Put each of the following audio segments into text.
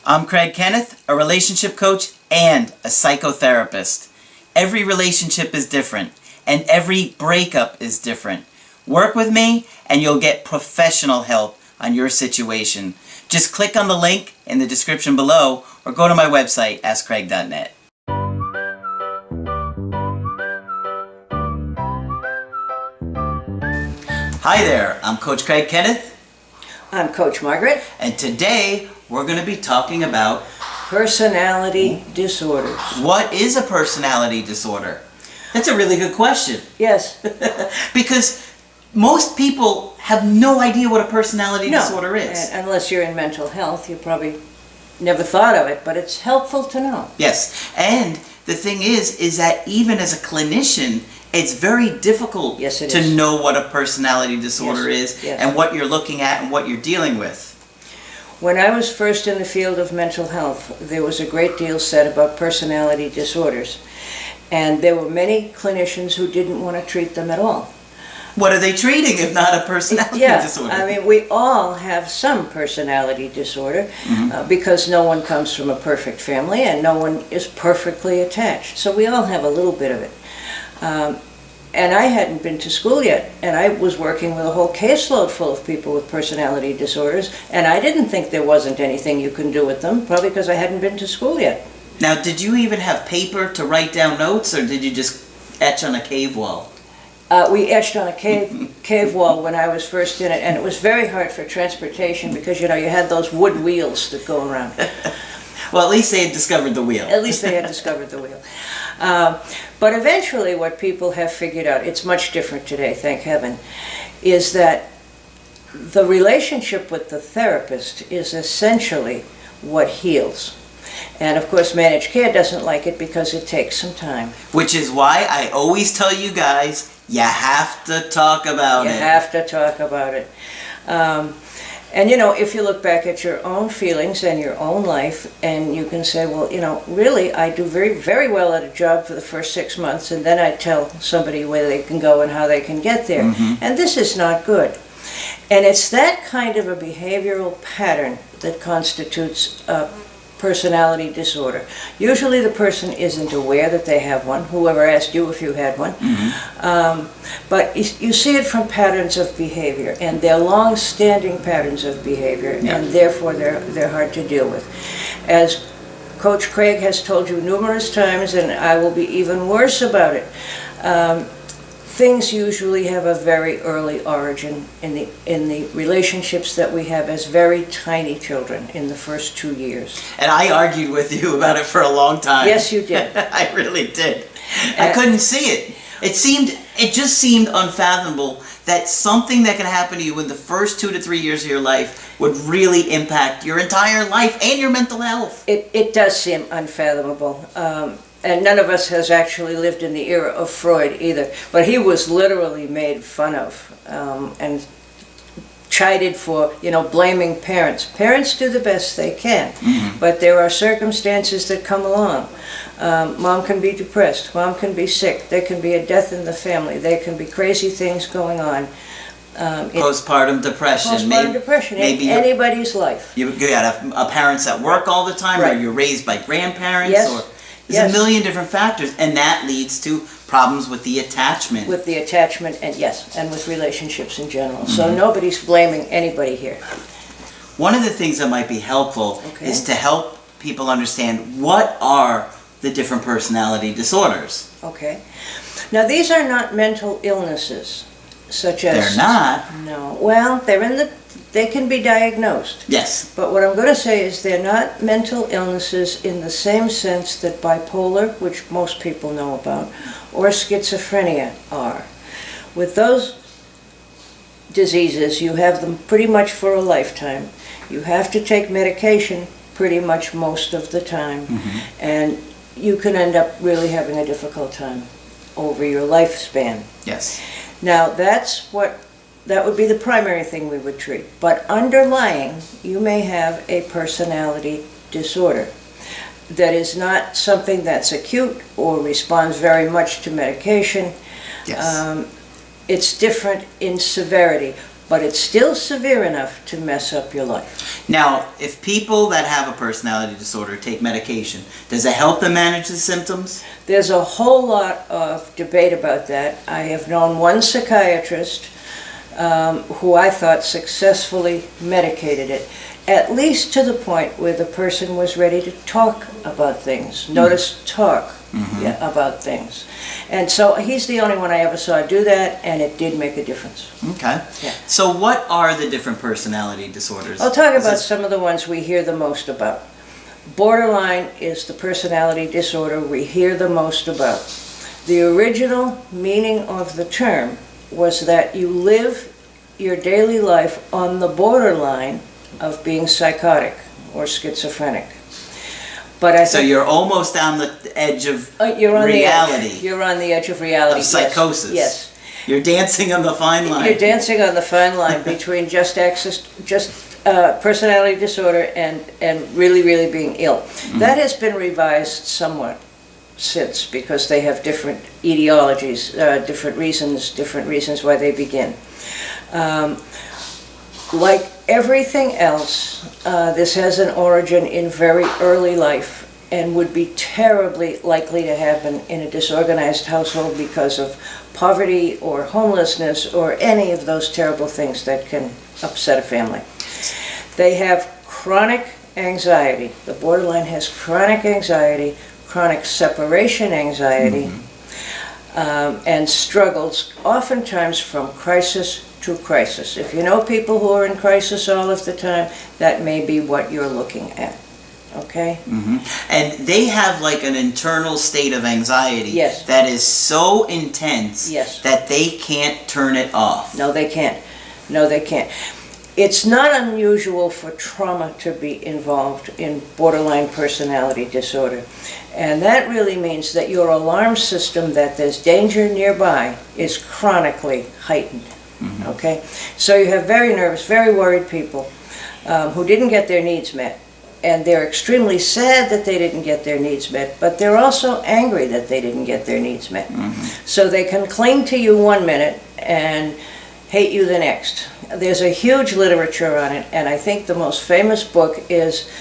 I'm Craig Kenneth, a relationship coach and a psychotherapist. Every relationship is different, and every breakup is different. Work with me, and you'll get professional help on your situation. Just click on the link in the description below, or go to my website, askcraig.net. Hi there, I'm Coach Craig Kenneth. I'm Coach Margaret. And today we're going to be talking about personality disorders. What is a personality disorder? That's a really good question. Yes. Because most people have no idea what a personality disorder is. Unless you're in mental health, you probably never thought of it, but it's helpful to know. Yes. And the thing is that even as a clinician, it's very difficult to know what a personality disorder is and what you're looking at and what you're dealing with. When I was first in the field of mental health, there was a great deal said about personality disorders. And there were many clinicians who didn't want to treat them at all. What are they treating if not a personality disorder? I mean, we all have some personality disorder because no one comes from a perfect family and no one is perfectly attached. So we all have a little bit of it. And I hadn't been to school yet, and I was working with a whole caseload full of people with personality disorders, and I didn't think there wasn't anything you can do with them, probably because I hadn't been to school yet. Now, did you even have paper to write down notes, or did you just etch on a cave wall? We etched on a cave wall when I was first in it, and it was very hard for transportation because, you had those wood wheels that go around. Well, at least they had discovered the wheel. At least they had discovered the wheel. But eventually what people have figured out, it's much different today, thank heaven, is that the relationship with the therapist is essentially what heals. And of course managed care doesn't like it because it takes some time. Which is why I always tell you guys, you have to talk about it. You have to talk about it. And if you look back at your own feelings and your own life, and you can say, well, really, I do very, very well at a job for the first 6 months, and then I tell somebody where they can go and how they can get there. And this is not good. And it's that kind of a behavioral pattern that constitutes a personality disorder. Usually the person isn't aware that they have one, whoever asked you if you had one. But you see it from patterns of behavior, and they're long-standing patterns of behavior, and therefore they're hard to deal with. As Coach Craig has told you numerous times, and I will be even worse about it, things usually have a very early origin in the relationships that we have as very tiny children in the first 2 years. And I argued with you about it for a long time. Yes, you did. I really did. I couldn't see it. It just seemed unfathomable that something that could happen to you in the first 2 to 3 years of your life would really impact your entire life and your mental health. It does seem unfathomable. And none of us has actually lived in the era of Freud either. But he was literally made fun of and chided for, blaming parents. Parents do the best they can, but there are circumstances that come along. Mom can be depressed. Mom can be sick. There can be a death in the family. There can be crazy things going on. Postpartum depression. Postpartum depression in anybody's life. You got a parents at work all the time, or you're raised by grandparents, or there's a million different factors, and that leads to problems with the attachment. With the attachment, and with relationships in general. So nobody's blaming anybody here. One of the things that might be helpful is to help people understand what are the different personality disorders. Okay. Now these are not mental illnesses, such as... They're not? No. Well, they can be diagnosed. Yes. But what I'm going to say is they're not mental illnesses in the same sense that bipolar, which most people know about, or schizophrenia are. With those diseases, you have them pretty much for a lifetime. You have to take medication pretty much most of the time, and you can end up really having a difficult time over your lifespan. Yes. Now, that would be the primary thing we would treat. But underlying, you may have a personality disorder that is not something that's acute or responds very much to medication. Yes. It's different in severity. but it's still severe enough to mess up your life. Now, if people that have a personality disorder take medication, does it help them manage the symptoms? There's a whole lot of debate about that. I have known one psychiatrist who I thought successfully medicated it, at least to the point where the person was ready to talk about things. Notice talk about things. And so he's the only one I ever saw do that, and it did make a difference. Okay. Yeah. So what are the different personality disorders? I'll talk about some of the ones we hear the most about. Borderline is the personality disorder we hear the most about. The original meaning of the term was that you live your daily life on the borderline of being psychotic or schizophrenic. But so you're almost on the edge of you're on reality. The edge. You're on the edge of reality. Of psychosis. Yes. You're dancing on the fine line. You're dancing on the fine line between just personality disorder and really, really being ill. That has been revised somewhat since, because they have different etiologies, different reasons why they begin. Like everything else, this has an origin in very early life and would be terribly likely to happen in a disorganized household because of poverty or homelessness or any of those terrible things that can upset a family. They have chronic anxiety. The borderline has chronic anxiety, chronic separation anxiety, and struggles oftentimes from crisis to crisis. If you know people who are in crisis all of the time, that may be what you're looking at. Okay? And they have like an internal state of anxiety that is so intense that they can't turn it off. No, they can't. No, they can't. It's not unusual for trauma to be involved in borderline personality disorder. And that really means that your alarm system that there's danger nearby is chronically heightened. Okay? So you have very nervous, very worried people who didn't get their needs met. And they're extremely sad that they didn't get their needs met, but they're also angry that they didn't get their needs met. So they can cling to you one minute and hate you the next. There's a huge literature on it, and I think the most famous book is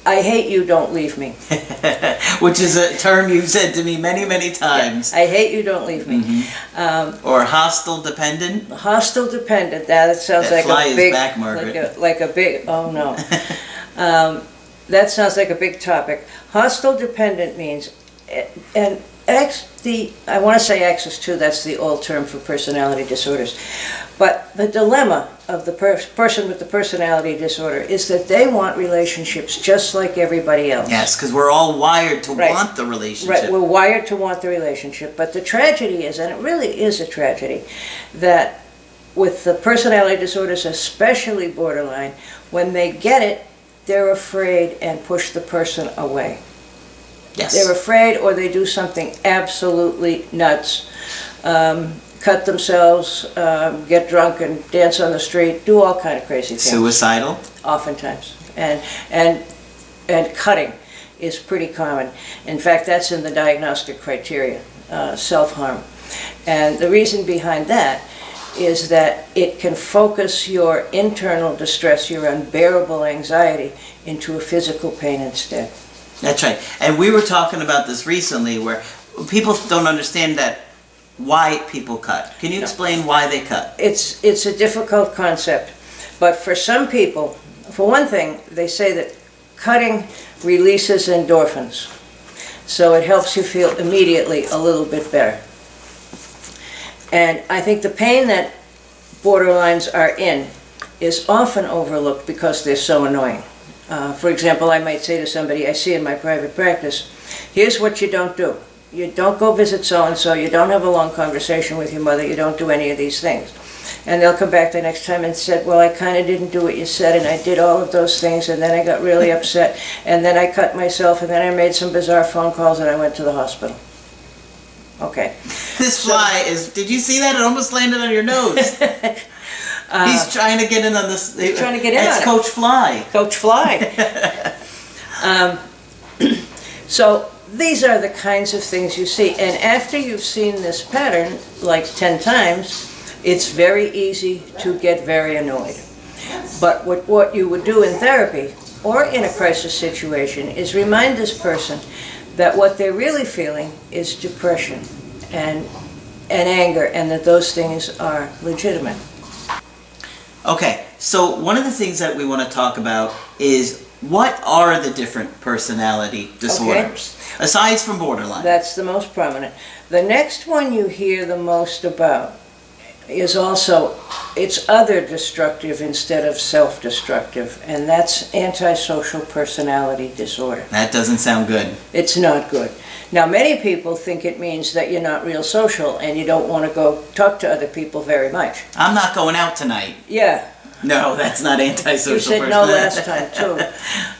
I Hate You, Don't Leave Me. Which is a term you've said to me many, many times. Yeah, I hate you, don't leave me. Or hostile dependent. Hostile dependent, that sounds that like a big... back, Margaret. Like a big, oh no. That sounds like a big topic. Hostile dependent means, and I want to say access too, that's the old term for personality disorders. But the dilemma of the person with the personality disorder is that they want relationships just like everybody else. Yes, because we're all wired to want the relationship. Right, we're wired to want the relationship. But the tragedy is, and it really is a tragedy, that with the personality disorders, especially borderline, when they get it, they're afraid and push the person away. Yes. They're afraid, or they do something absolutely nuts. Cut themselves, get drunk and dance on the street, do all kind of crazy things. Suicidal? Oftentimes. And cutting is pretty common. In fact, that's in the diagnostic criteria, self-harm. And the reason behind that is that it can focus your internal distress, your unbearable anxiety, into a physical pain instead. That's right. And we were talking about this recently where people don't understand that why people cut. Can you explain why they cut? It's a difficult concept. But for some people, for one thing, they say that cutting releases endorphins. So it helps you feel immediately a little bit better. And I think the pain that borderlines are in is often overlooked because they're so annoying. For example, I might say to somebody I see in my private practice, here's what you don't do. You don't go visit so-and-so, you don't have a long conversation with your mother, you don't do any of these things. And they'll come back the next time and said, well, I kind of didn't do what you said, and I did all of those things, and then I got really upset, and then I cut myself, and then I made some bizarre phone calls, and I went to the hospital. Okay. This fly is, did you see that? It almost landed on your nose. He's trying to get in on this. He's trying to get in on it. It's Coach Fly. Coach Fly. So these are the kinds of things you see. And after you've seen this pattern like 10 times, It's very easy to get very annoyed. But what you would do in therapy or in a crisis situation is remind this person that what they're really feeling is depression and anger, and that those things are legitimate. Okay, so one of the things that we want to talk about is what are the different personality disorders, aside from borderline? That's the most prominent. The next one you hear the most about is also, it's other destructive instead of self-destructive, and that's antisocial personality disorder. That doesn't sound good. It's not good. Now, many people think it means that you're not real social and you don't want to go talk to other people very much. I'm not going out tonight. Yeah. No, that's not antisocial. You said no last time, too.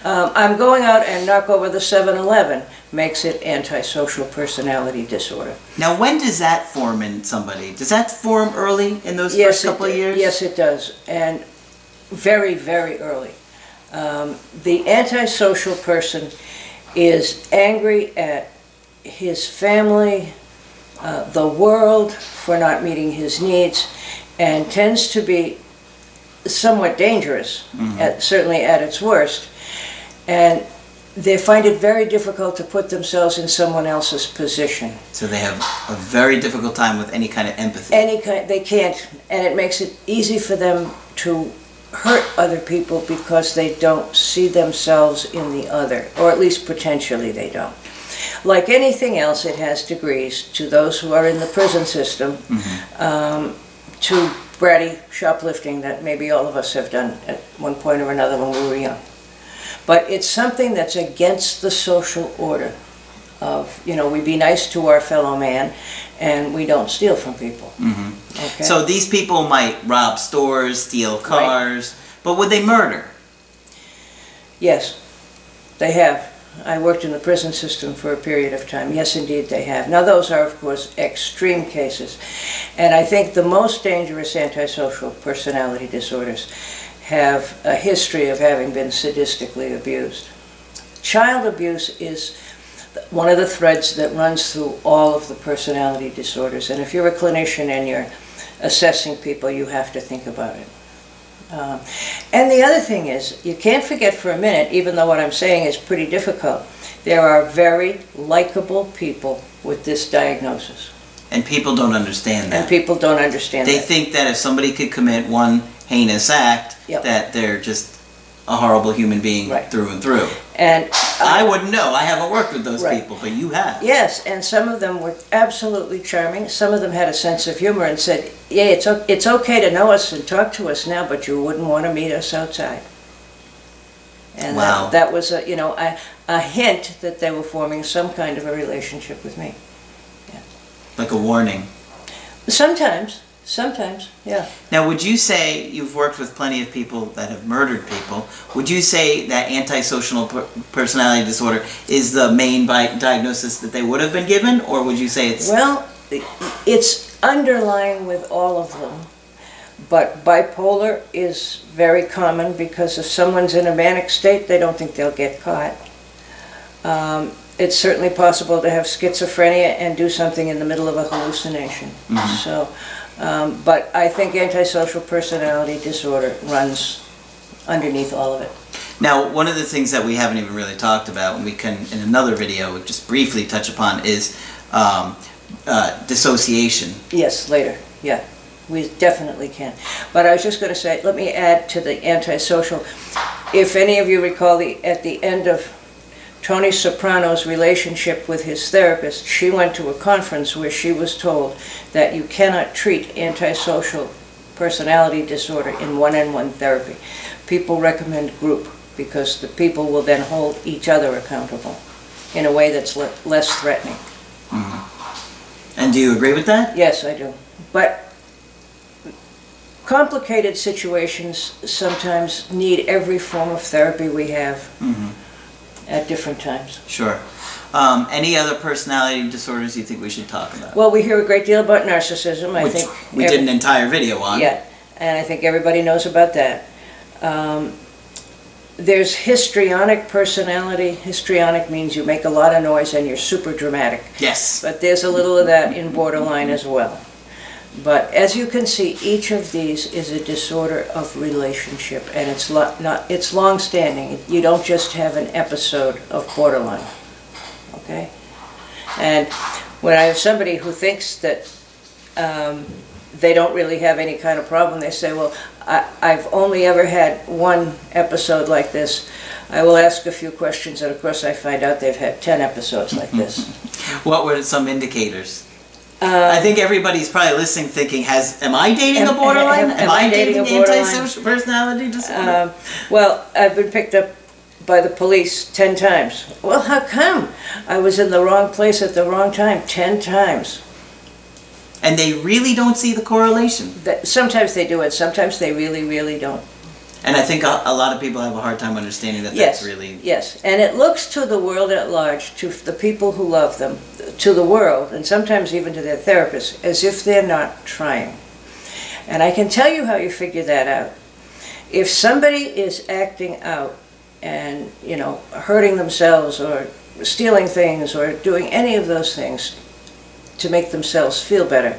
I'm going out and knock over the 7-Eleven makes it antisocial personality disorder. Now, when does that form in somebody? Does that form early in those first couple of years? Yes, it does, and very, very early. The antisocial person is angry at his family, the world for not meeting his needs, and tends to be somewhat dangerous, certainly at its worst. And they find it very difficult to put themselves in someone else's position. So they have a very difficult time with any kind of empathy. They can't, and it makes it easy for them to hurt other people because they don't see themselves in the other, or at least potentially they don't. Like anything else, it has degrees. To those who are in the prison system, to bratty shoplifting that maybe all of us have done at one point or another when we were young. But it's something that's against the social order of, we be nice to our fellow man and we don't steal from people. Okay? So these people might rob stores, steal cars, but would they murder? Yes, they have. I worked in the prison system for a period of time. Yes, indeed, they have. Now, those are, of course, extreme cases. And I think the most dangerous antisocial personality disorders have a history of having been sadistically abused. Child abuse is one of the threads that runs through all of the personality disorders. And if you're a clinician and you're assessing people, you have to think about it. And the other thing is, you can't forget for a minute, even though what I'm saying is pretty difficult, there are very likable people with this diagnosis. And people don't understand that. And people don't understand They that. think that if somebody could commit one heinous act, that they're just a horrible human being through and through. And I wouldn't know. I haven't worked with those people, but you have. Yes, and some of them were absolutely charming. Some of them had a sense of humor and said, yeah, it's okay to know us and talk to us now, but you wouldn't want to meet us outside. And that was a hint that they were forming some kind of a relationship with me. Yeah. Like a warning. Sometimes, yeah. Now, would you say, you've worked with plenty of people that have murdered people, would you say that antisocial personality disorder is the main diagnosis that they would have been given, or would you say it's... Well, it's underlying with all of them, but bipolar is very common because if someone's in a manic state, they don't think they'll get caught. It's certainly possible to have schizophrenia and do something in the middle of a hallucination. So. But I think antisocial personality disorder runs underneath all of it. Now, one of the things that we haven't even really talked about, and we can, in another video, just briefly touch upon, is dissociation. Yes, later, yeah. We definitely can. But I was just going to say, let me add to the antisocial. If any of you recall, at the end of Tony Soprano's relationship with his therapist, she went to a conference where she was told that you cannot treat antisocial personality disorder in one-on-one therapy. People recommend group because the people will then hold each other accountable in a way that's less threatening. And do you agree with that? Yes, I do. But complicated situations sometimes need every form of therapy we have. At different times. Sure. Any other personality disorders you think we should talk about? Well, we hear a great deal about narcissism. I think we did an entire video on. Yeah, and I think everybody knows about that. There's histrionic personality. Histrionic means you make a lot of noise and you're super dramatic. Yes. But there's a little of that in borderline as well. But as you can see, each of these is a disorder of relationship, and it's long-standing. You don't just have an episode of borderline, okay? And when I have somebody who thinks that they don't really have any kind of problem, they say, well, I've only ever had one episode like this. I will ask a few questions, and of course I find out they've had 10 episodes like this. What were some indicators? I think everybody's probably listening thinking, am I dating a borderline? Am I dating antisocial personality disorder? Well, I've been picked up by the police 10 times. Well, how come? I was in the wrong place at the wrong time 10 times. And they really don't see the correlation. Sometimes they do it, sometimes they really, really don't. And I think a lot of people have a hard time understanding that that's really... Yes, and it looks to the world at large, to the people who love them, to the world, and sometimes even to their therapists, as if they're not trying. And I can tell you how you figure that out. If somebody is acting out and, you know, hurting themselves or stealing things or doing any of those things to make themselves feel better,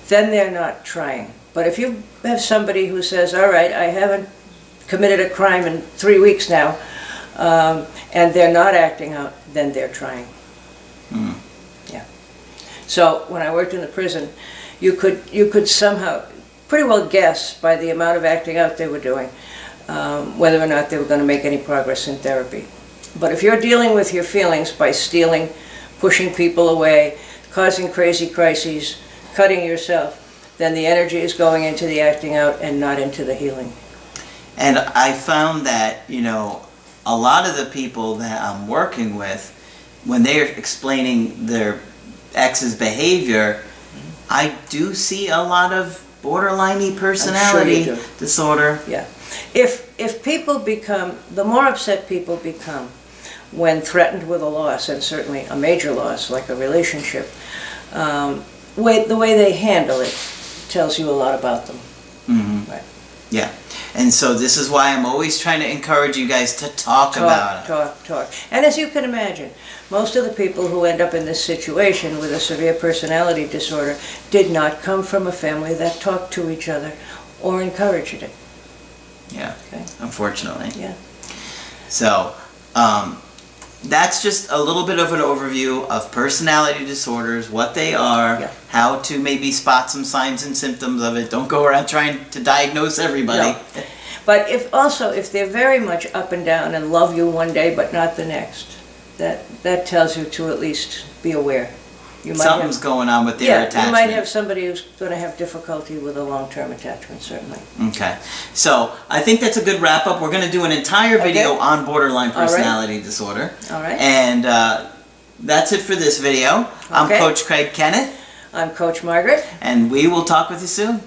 then they're not trying. But if you have somebody who says, all right, I haven't committed a crime in 3 weeks now, and they're not acting out, then they're trying. Mm. Yeah. So when I worked in the prison, you could somehow pretty well guess by the amount of acting out they were doing whether or not they were going to make any progress in therapy. But if you're dealing with your feelings by stealing, pushing people away, causing crazy crises, cutting yourself, then the energy is going into the acting out and not into the healing. And I found that, you know, a lot of the people that I'm working with, when they're explaining their ex's behavior, I do see a lot of borderline personality disorder. Yeah. If people become, the more upset people become when threatened with a loss, and certainly a major loss like a relationship, the way they handle it tells you a lot about them. Mm-hmm. Right. Yeah. And so this is why I'm always trying to encourage you guys to talk about it. Talk. And as you can imagine, most of the people who end up in this situation with a severe personality disorder did not come from a family that talked to each other or encouraged it. Yeah, okay. Unfortunately. Yeah. So, that's just a little bit of an overview of personality disorders, what they are, how to maybe spot some signs and symptoms of it. Don't go around trying to diagnose everybody. No. But if they're very much up and down and love you one day but not the next, that tells you to at least be aware. Something's going on with their attachment. You might have somebody who's going to have difficulty with a long-term attachment, certainly. Okay. So, I think that's a good wrap-up. We're going to do an entire video on borderline personality disorder. All right. And that's it for this video. I'm Coach Craig Kenneth. I'm Coach Margaret. And we will talk with you soon.